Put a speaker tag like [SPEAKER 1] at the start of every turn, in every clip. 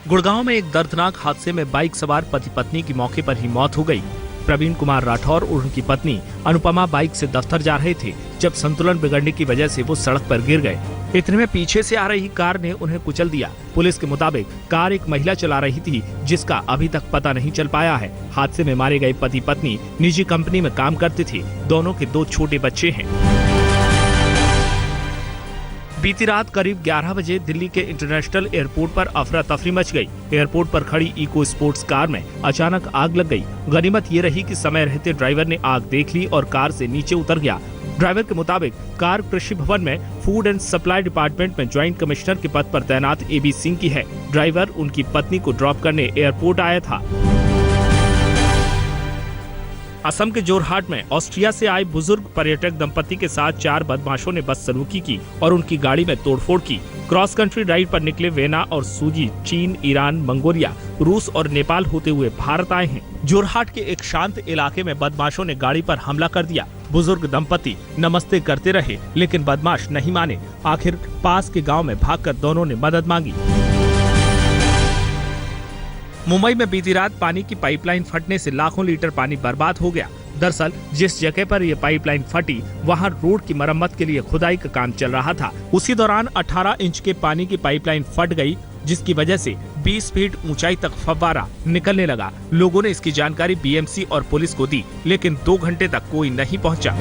[SPEAKER 1] गुड़गांव में एक दर्दनाक हादसे में बाइक सवार पति पत्नी की मौके पर ही मौत हो गई। प्रवीण कुमार राठौर और उनकी पत्नी अनुपमा बाइक से दफ्तर जा रहे थे जब संतुलन बिगड़ने की वजह से वो सड़क पर गिर गए। इतने में पीछे से आ रही कार ने उन्हें कुचल दिया। पुलिस के मुताबिक कार एक महिला चला रही थी जिसका अभी तक पता नहीं चल पाया है। हादसे में मारे गए पति पत्नी निजी कंपनी में काम करते थे। दोनों के 2 छोटे बच्चे हैं। बीती रात करीब 11 बजे दिल्ली के इंटरनेशनल एयरपोर्ट पर अफरा तफरी मच गई। एयरपोर्ट पर खड़ी इको स्पोर्ट्स कार में अचानक आग लग गई। गनीमत ये रही कि समय रहते ड्राइवर ने आग देख ली और कार से नीचे उतर गया। ड्राइवर के मुताबिक कार कृषि भवन में फूड एंड सप्लाई डिपार्टमेंट में ज्वाइंट कमिश्नर के पद पर तैनात AB सिंह की है। ड्राइवर उनकी पत्नी को ड्रॉप करने एयरपोर्ट आया था। असम के जोरहाट में ऑस्ट्रिया से आए बुजुर्ग पर्यटक दंपति के साथ 4 बदमाशों ने बदसलूकी की और उनकी गाड़ी में तोड़फोड़ की। क्रॉस कंट्री राइड पर निकले वेना और सूजी चीन, ईरान, मंगोलिया, रूस और नेपाल होते हुए भारत आए हैं। जोरहाट के एक शांत इलाके में बदमाशों ने गाड़ी पर हमला कर दिया। बुजुर्ग दंपति नमस्ते करते रहे लेकिन बदमाश नहीं माने। आखिर पास के गाँव में भागकर दोनों ने मदद मांगी। मुंबई में बीती रात पानी की पाइपलाइन फटने से लाखों लीटर पानी बर्बाद हो गया। दरअसल जिस जगह पर यह पाइपलाइन फटी वहां रोड की मरम्मत के लिए खुदाई का काम चल रहा था। उसी दौरान 18 इंच के पानी की पाइपलाइन फट गई जिसकी वजह से 20 फीट ऊंचाई तक फव्वारा निकलने लगा। लोगों ने इसकी जानकारी BMC और पुलिस को दी लेकिन 2 घंटे तक कोई नहीं पहुंचा।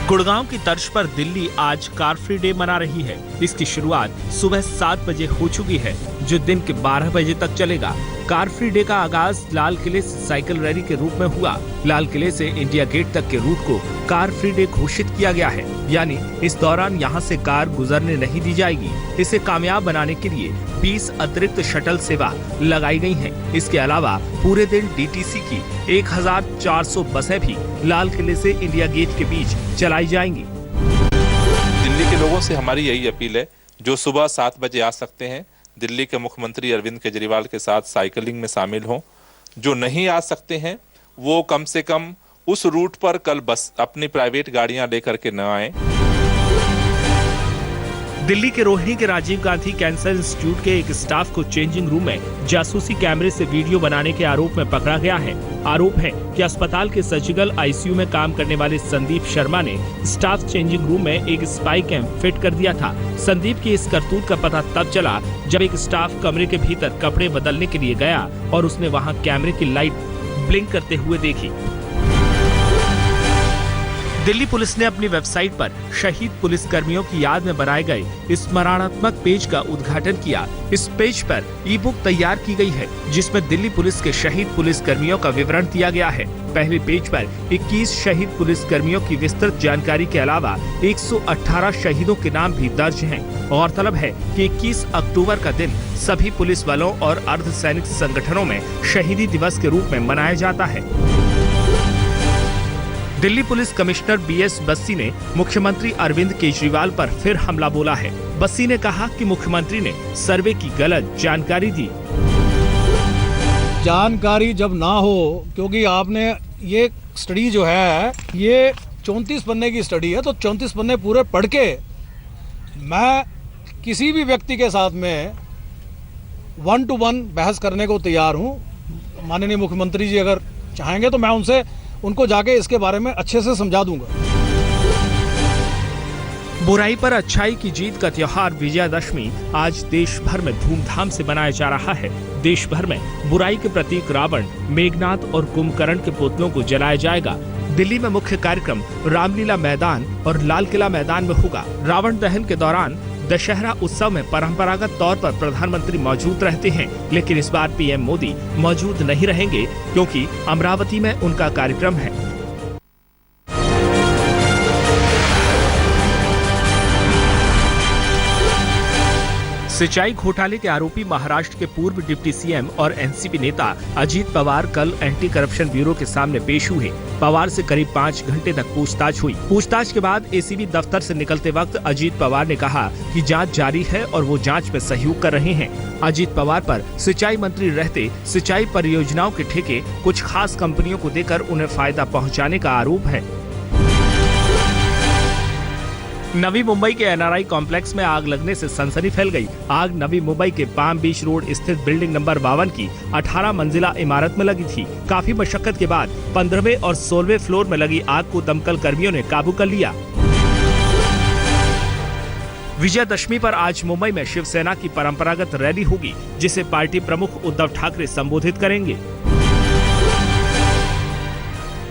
[SPEAKER 1] गुड़गांव की तर्ज पर दिल्ली आज कार फ्री डे मना रही है। इसकी शुरुआत सुबह 7 बजे हो चुकी है जो दिन के 12 बजे तक चलेगा। कार फ्री डे का आगाज लाल किले से साइकिल रैली के रूप में हुआ। लाल किले से इंडिया गेट तक के रूट को कार फ्री डे घोषित किया गया है, यानी इस दौरान यहां से कार गुजरने नहीं दी जाएगी। इसे कामयाब बनाने के लिए 20 अतिरिक्त शटल सेवा लगाई गई हैं। इसके अलावा पूरे दिन DTC की 1400 बसें भी लाल किले से इंडिया गेट के बीच चलाई जाएंगी।
[SPEAKER 2] दिल्ली के लोगों से हमारी यही अपील है, जो सुबह 7 बजे आ सकते हैं दिल्ली के मुख्यमंत्री अरविंद केजरीवाल के साथ साइकिलिंग में शामिल हों। जो नहीं आ सकते हैं वो कम से कम उस रूट पर कल बस अपनी प्राइवेट गाड़ियां लेकर के न आएं।
[SPEAKER 1] दिल्ली के रोहिणी के राजीव गांधी कैंसर इंस्टीट्यूट के एक स्टाफ को चेंजिंग रूम में जासूसी कैमरे से वीडियो बनाने के आरोप में पकड़ा गया है। आरोप है कि अस्पताल के सर्जिकल ICU में काम करने वाले संदीप शर्मा ने स्टाफ चेंजिंग रूम में एक स्पाई कैम फिट कर दिया था। संदीप की इस करतूत का पता तब चला जब एक स्टाफ कमरे के भीतर कपड़े बदलने के लिए गया और उसने वहां कैमरे की लाइट ब्लिंक करते हुए देखी। दिल्ली पुलिस ने अपनी वेबसाइट पर शहीद पुलिस कर्मियों की याद में बनाए गए स्मरणात्मक पेज का उद्घाटन किया। इस पेज पर ई-बुक तैयार की गई है जिसमें दिल्ली पुलिस के शहीद पुलिस कर्मियों का विवरण दिया गया है। पहले पेज पर 21 शहीद पुलिस कर्मियों की विस्तृत जानकारी के अलावा 118 शहीदों के नाम भी दर्ज हैं। गौरतलब है कि 21 अक्टूबर का दिन सभी पुलिस बलों और अर्धसैनिक संगठनों में शहीदी दिवस के रूप में मनाया जाता है। Delhi police commissioner BS Bassi ने मुख्यमंत्री अरविंद केजरीवाल पर फिर हमला बोला है। बस्सी ने कहा कि मुख्यमंत्री ने सर्वे की गलत जानकारी दी।
[SPEAKER 3] जानकारी जब ना हो, क्योंकि आपने ये स्टडी जो है ये 34 पन्ने की स्टडी है, तो 34 पन्ने पूरे पढ़ के मैं किसी भी व्यक्ति के साथ में 1 to 1 बहस करने को तैयार हूँ। माननीय मुख्यमंत्री जी अगर चाहेंगे तो मैं उनको जाके इसके बारे में अच्छे से समझा दूंगा।
[SPEAKER 1] बुराई पर अच्छाई की जीत का त्योहार विजयादशमी आज देश भर में धूमधाम से मनाया जा रहा है। देश भर में बुराई के प्रतीक रावण, मेघनाद और कुंभकर्ण के पुतलों को जलाया जाएगा। दिल्ली में मुख्य कार्यक्रम रामलीला मैदान और लाल किला मैदान में होगा। रावण दहन के दौरान दशहरा उत्सव में परंपरागत तौर पर प्रधानमंत्री मौजूद रहते हैं, लेकिन इस बार PM मोदी मौजूद नहीं रहेंगे क्योंकि अमरावती में उनका कार्यक्रम है। सिंचाई घोटाले के आरोपी महाराष्ट्र के पूर्व डिप्टी CM और NCP नेता अजीत पवार कल एंटी करप्शन ब्यूरो के सामने पेश हुए। पवार से करीब 5 घंटे तक पूछताछ हुई। पूछताछ के बाद ACB दफ्तर से निकलते वक्त अजीत पवार ने कहा कि जांच जारी है और वो जांच में सहयोग कर रहे हैं। अजीत पवार पर सिंचाई मंत्री रहते सिंचाई परियोजनाओं के ठेके कुछ खास कंपनियों को देकर उन्हें फायदा पहुँचाने का आरोप है। नवी मुंबई के एनआरआई कॉम्प्लेक्स में आग लगने से सनसनी फैल गई। आग नवी मुंबई के पाम बीच रोड स्थित बिल्डिंग नंबर 52 की 18 मंजिला इमारत में लगी थी। काफी मशक्कत के बाद 15वें और 16वें फ्लोर में लगी आग को दमकल कर्मियों ने काबू कर लिया। विजयदशमी पर आज मुंबई में शिवसेना की परंपरागत रैली होगी, जिसे पार्टी प्रमुख उद्धव ठाकरे संबोधित करेंगे।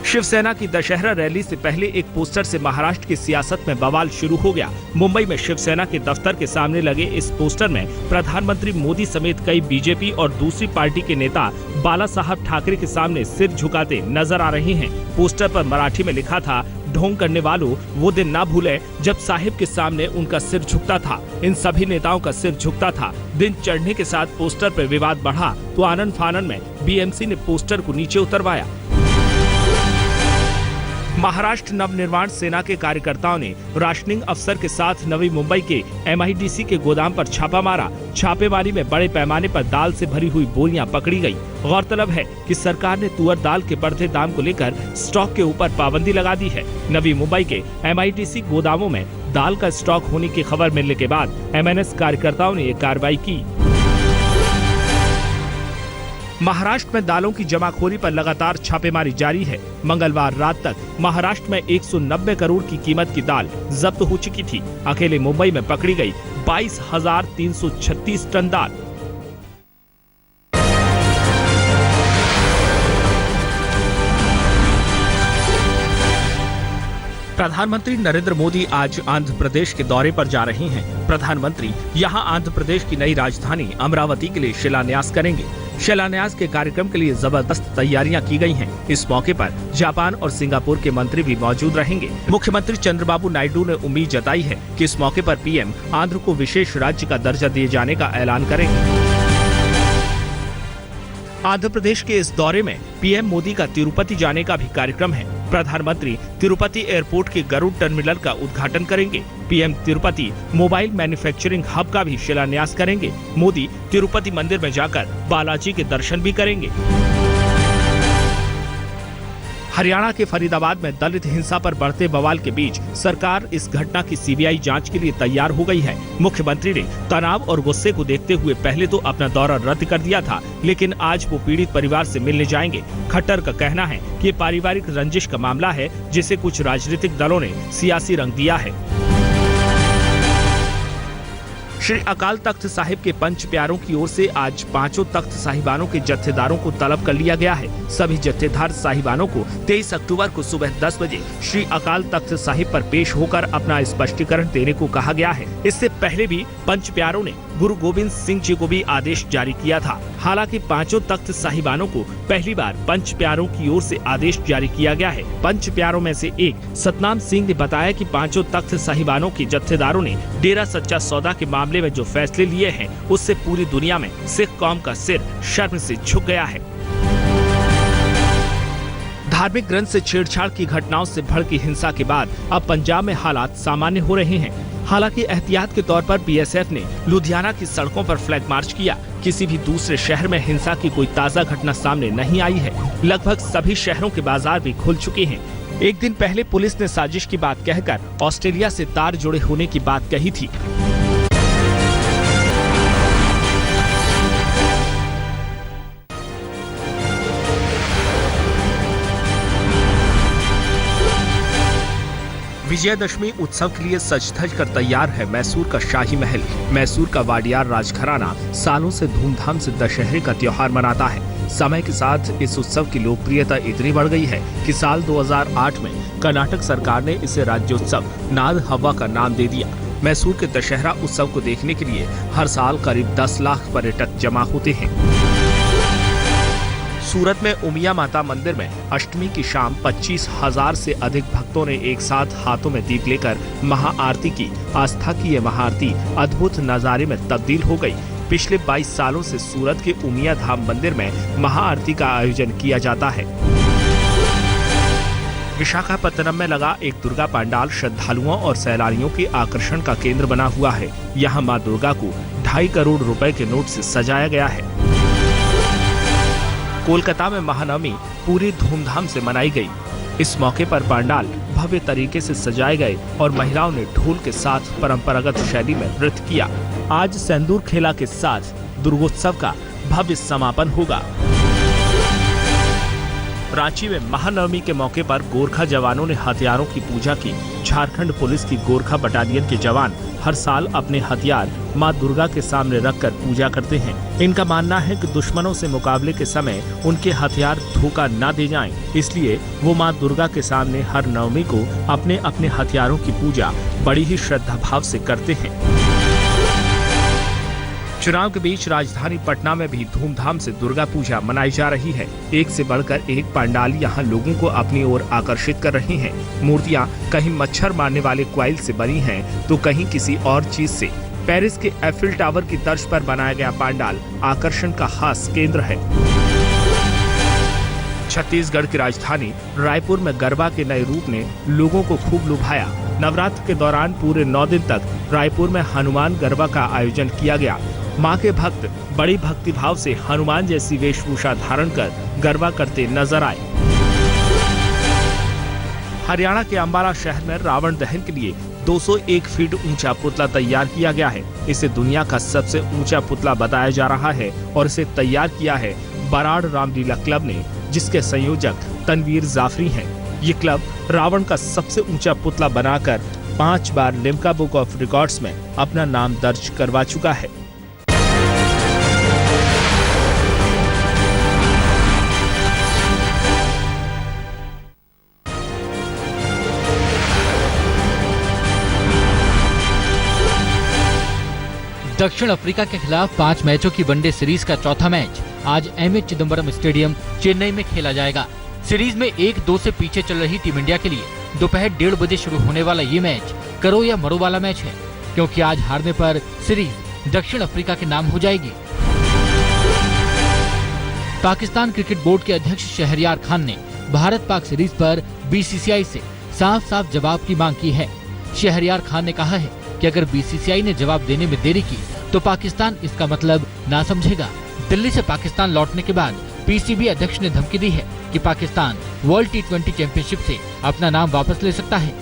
[SPEAKER 1] शिवसेना की दशहरा रैली से पहले एक पोस्टर से महाराष्ट्र की सियासत में बवाल शुरू हो गया। मुंबई में शिवसेना के दफ्तर के सामने लगे इस पोस्टर में प्रधानमंत्री मोदी समेत कई बीजेपी और दूसरी पार्टी के नेता बाला साहब ठाकरे के सामने सिर झुकाते नजर आ रहे हैं। पोस्टर पर मराठी में लिखा था, ढोंग करने वालों वो दिन ना भूले जब साहिब के सामने उनका सिर झुकता था। इन सभी नेताओं का सिर झुकता था। दिन चढ़ने के साथ पोस्टर पर विवाद बढ़ा तो आनन फानन में बीएमसी ने पोस्टर को नीचे उतरवाया। महाराष्ट्र नवनिर्माण सेना के कार्यकर्ताओं ने राशनिंग अफसर के साथ नवी मुंबई के MIDC के गोदाम पर छापा मारा। छापेमारी में बड़े पैमाने पर दाल से भरी हुई बोरियां पकड़ी गई। गौरतलब है कि सरकार ने तुअर दाल के बढ़ते दाम को लेकर स्टॉक के ऊपर पाबंदी लगा दी है। नवी मुंबई के MIDC गोदामों में दाल का स्टॉक होने की खबर मिलने के बाद MNS कार्यकर्ताओं ने ये कार्रवाई की। महाराष्ट्र में दालों की जमाखोरी पर लगातार छापेमारी जारी है। मंगलवार रात तक महाराष्ट्र में 190 करोड़ की कीमत की दाल जब्त हो चुकी थी। अकेले मुंबई में पकड़ी गई 22,336 टन दाल। प्रधानमंत्री नरेंद्र मोदी आज आंध्र प्रदेश के दौरे पर जा रहे हैं। प्रधानमंत्री यहां आंध्र प्रदेश की नई राजधानी अमरावती के लिए शिलान्यास करेंगे। शिलान्यास के कार्यक्रम के लिए जबरदस्त तैयारियां की गई हैं। इस मौके पर जापान और सिंगापुर के मंत्री भी मौजूद रहेंगे। मुख्यमंत्री चंद्रबाबू नायडू ने उम्मीद जताई है कि इस मौके पर पीएम आंध्र को विशेष राज्य का दर्जा दिए जाने का ऐलान करेंगे। आंध्र प्रदेश के इस दौरे में पीएम मोदी का तिरुपति जाने का भी कार्यक्रम है। प्रधानमंत्री तिरुपति एयरपोर्ट के गरुड़ टर्मिनल का उद्घाटन करेंगे। PM Tirupati mobile manufacturing hub का भी शिलान्यास करेंगे। मोदी तिरुपति मंदिर में जाकर बालाजी के दर्शन भी करेंगे। हरियाणा के फरीदाबाद में दलित हिंसा पर बढ़ते बवाल के बीच सरकार इस घटना की सीबीआई जांच के लिए तैयार हो गई है। मुख्यमंत्री ने तनाव और गुस्से को देखते हुए पहले तो अपना दौरा रद्द कर दिया था, लेकिन आज वो पीड़ित परिवार से मिलने जाएंगे। खट्टर का कहना है कि ये पारिवारिक रंजिश का मामला है, जिसे कुछ राजनीतिक दलों ने सियासी रंग दिया है। श्री अकाल तख्त साहिब के पंच प्यारों की ओर से आज पांचों तख्त साहिबानों के जत्थेदारों को तलब कर लिया गया है। सभी जत्थेदार साहिबानों को 23 अक्टूबर को सुबह 10 बजे श्री अकाल तख्त साहिब पर पेश होकर अपना स्पष्टीकरण देने को कहा गया है। इससे पहले भी पंच प्यारों ने गुरु गोविंद सिंह जी को भी आदेश जारी किया था। हालांकि पांचों तख्त साहिबानों को पहली बार पंच प्यारों की ओर से आदेश जारी किया गया है। पंच प्यारों में से एक सतनाम सिंह ने बताया कि पांचों तख्त साहिबानों के जत्थेदारों ने डेरा सच्चा सौदा के मामले में जो फैसले लिए हैं, उससे पूरी दुनिया में सिख कौम का सिर शर्म से झुक गया है। धार्मिक ग्रंथ से छेड़छाड़ की घटनाओं से भड़की हिंसा के बाद अब पंजाब में हालात सामान्य हो रहे हैं। हालांकि एहतियात के तौर पर बीएसएफ ने लुधियाना की सड़कों पर फ्लैग मार्च किया। किसी भी दूसरे शहर में हिंसा की कोई ताज़ा घटना सामने नहीं आई है। लगभग सभी शहरों के बाजार भी खुल चुके हैं। एक दिन पहले पुलिस ने साजिश की बात कहकर ऑस्ट्रेलिया से तार जुड़े होने की बात कही थी। विजयदशमी उत्सव के लिए सज धज कर तैयार है मैसूर का शाही महल। मैसूर का वाडियार राजघराना सालों से धूमधाम से दशहरे का त्योहार मनाता है। समय के साथ इस उत्सव की लोकप्रियता इतनी बढ़ गई है कि साल 2008 में कर्नाटक सरकार ने इसे राज्योत्सव नाद हवा का नाम दे दिया। मैसूर के दशहरा उत्सव को देखने के लिए हर साल करीब 10 लाख पर्यटक जमा होते हैं। सूरत में उमिया माता मंदिर में अष्टमी की शाम 25,000 से अधिक भक्तों ने एक साथ हाथों में दीप लेकर महाआरती की। आस्था की ये महाआरती अद्भुत नजारे में तब्दील हो गई। पिछले 22 सालों से सूरत के उमिया धाम मंदिर में महाआरती का आयोजन किया जाता है। विशाखापत्तनम में लगा एक दुर्गा पंडाल श्रद्धालुओं और सैलानियों के आकर्षण का केंद्र बना हुआ है। यहाँ मां दुर्गा को 2.5 करोड़ रुपए के नोट से सजाया गया है। कोलकाता में महानवमी पूरी धूमधाम से मनाई गई। इस मौके पर पंडाल भव्य तरीके से सजाए गए और महिलाओं ने ढोल के साथ परंपरागत शैली में नृत्य किया। आज सिंदूर खेला के साथ दुर्गोत्सव का भव्य समापन होगा। रांची में महानवमी के मौके पर गोरखा जवानों ने हथियारों की पूजा की। झारखंड पुलिस की गोरखा बटालियन के जवान हर साल अपने हथियार मां दुर्गा के सामने रखकर पूजा करते हैं। इनका मानना है कि दुश्मनों से मुकाबले के समय उनके हथियार धोखा न दे जाएं, इसलिए वो मां दुर्गा के सामने हर नवमी को अपने अपने हथियारों की पूजा बड़ी ही श्रद्धा भाव से करते हैं। चुनाव के बीच राजधानी पटना में भी धूमधाम से दुर्गा पूजा मनाई जा रही है। एक से बढ़कर एक पंडाल यहां लोगों को अपनी ओर आकर्षित कर रही हैं। मूर्तियां कहीं मच्छर मारने वाले क्वाइल से बनी हैं, तो कहीं किसी और चीज से। पेरिस के एफिल टावर की तर्ज पर बनाया गया पंडाल आकर्षण का खास केंद्र है। छत्तीसगढ़ की राजधानी रायपुर में गरबा के नए रूप ने लोगों को खूब लुभाया। नवरात्र के दौरान पूरे 9 दिन तक रायपुर में हनुमान गरबा का आयोजन किया गया। मां के भक्त बड़ी भक्तिभाव से हनुमान जैसी वेशभूषा धारण कर गरबा करते नजर आए। हरियाणा के अंबाला शहर में रावण दहन के लिए 201 फीट ऊंचा पुतला तैयार किया गया है। इसे दुनिया का सबसे ऊंचा पुतला बताया जा रहा है और इसे तैयार किया है बराड़ रामलीला क्लब ने, जिसके संयोजक तनवीर जाफरी हैं। ये क्लब रावण का सबसे ऊंचा पुतला बनाकर 5 बार लिम्का बुक ऑफ रिकॉर्ड्स में अपना नाम दर्ज करवा चुका है।
[SPEAKER 4] दक्षिण अफ्रीका के खिलाफ 5 मैचों की वनडे सीरीज का चौथा मैच आज एमए चिदम्बरम स्टेडियम चेन्नई में खेला जाएगा। सीरीज में 1-2 से पीछे चल रही टीम इंडिया के लिए दोपहर 1:30 बजे शुरू होने वाला ये मैच करो या मरो वाला मैच है, क्योंकि आज हारने पर सीरीज दक्षिण अफ्रीका के नाम हो जाएगी। पाकिस्तान क्रिकेट बोर्ड के अध्यक्ष शहरयार खान ने भारत पाक सीरीज पर बीसीसीआई से साफ साफ जवाब की मांग की है। शहरयार खान ने कहा है कि अगर बीसीसीआई ने जवाब देने में देरी की तो पाकिस्तान इसका मतलब ना समझेगा। दिल्ली से पाकिस्तान लौटने के बाद पीसीबी अध्यक्ष ने धमकी दी है कि पाकिस्तान वर्ल्ड टी20 चैंपियनशिप से अपना नाम वापस ले सकता है।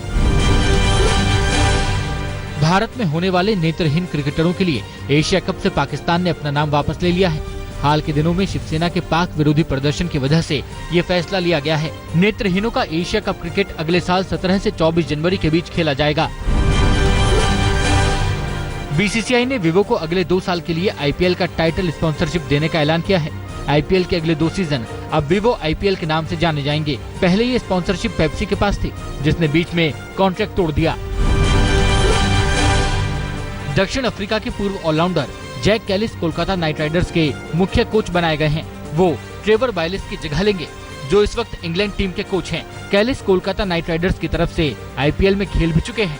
[SPEAKER 4] भारत में होने वाले नेत्रहीन क्रिकेटरों के लिए एशिया कप से पाकिस्तान ने अपना नाम वापस ले लिया है। हाल के दिनों में शिवसेना के पाक विरोधी प्रदर्शन की वजह से ये फैसला लिया गया है। नेत्रहीनों का एशिया कप क्रिकेट अगले साल 17 से 24 जनवरी के बीच खेला जाएगा। बीसीसीआई ने विवो को अगले 2 साल के लिए आईपीएल का टाइटल स्पॉन्सरशिप देने का ऐलान किया है। आईपीएल के अगले 2 सीजन अब विवो आईपीएल के नाम से जाने जाएंगे। पहले ये स्पॉन्सरशिप पेप्सी के पास थी, जिसने बीच में कॉन्ट्रैक्ट तोड़ दिया। दक्षिण अफ्रीका के पूर्व allrounder Jacques Kallis Kolkata Knight Riders के मुख्य कोच बनाए गए हैं। वो ट्रेवर बायलिस की जगह लेंगे, जो इस वक्त इंग्लैंड टीम के कोच हैं। कैलिस कोलकाता नाइट राइडर्स की तरफ से आईपीएल में खेल भी चुके हैं।